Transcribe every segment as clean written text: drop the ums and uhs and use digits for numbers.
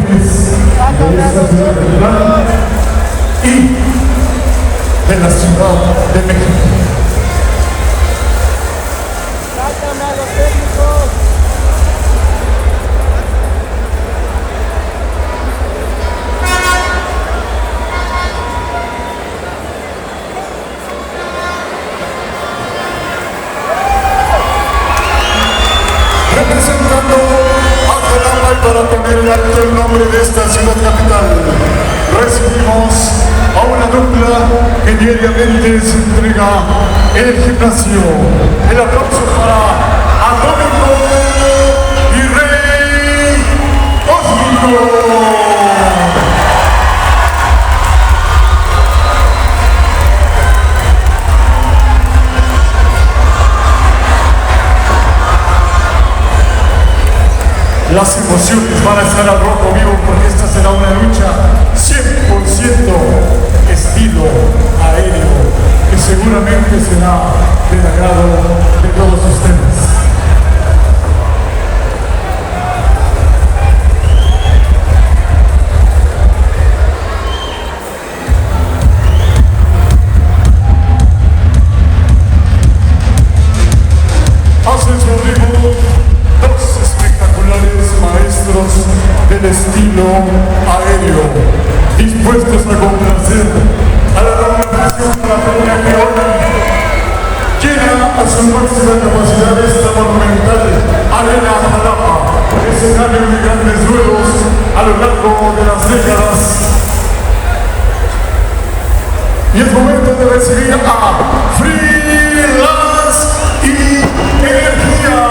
Jiménez de esta ciudad de Milán y de la Ciudad de México. ¡Sácame a los técnicos! Representando a Jalapa y para poner en alto el nombre de esta ciudad capital, recibimos a una dupla que diariamente se entrega en el gimnasio. El aplauso para Atómico y Rey Cósmico. Las emociones van a estar al rojo vivo porque esta será una lucha 100% estilo aéreo, que seguramente será del agrado de todos ustedes. Hacen su arribo dos espectaculares maestros del estilo aéreo, dispuestos a complacer a la representación de la peña que hoy llena a su máxima capacidad esta monumental arena Jalapa, escenario de grandes duelos a lo largo de las décadas. Y es momento de recibir a Freelance y Energía.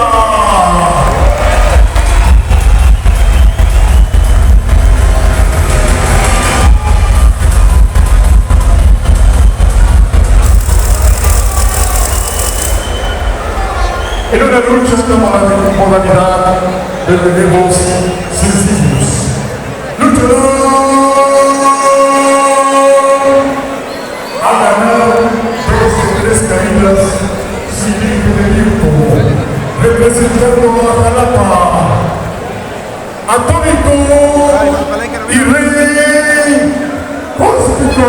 En una lucha como la modalidad de relevos sencillos. Luchador a ganar 2 de 3 caídas sin límite de tiempo, representando a Jalapa, Atómico y Rey Cósmico.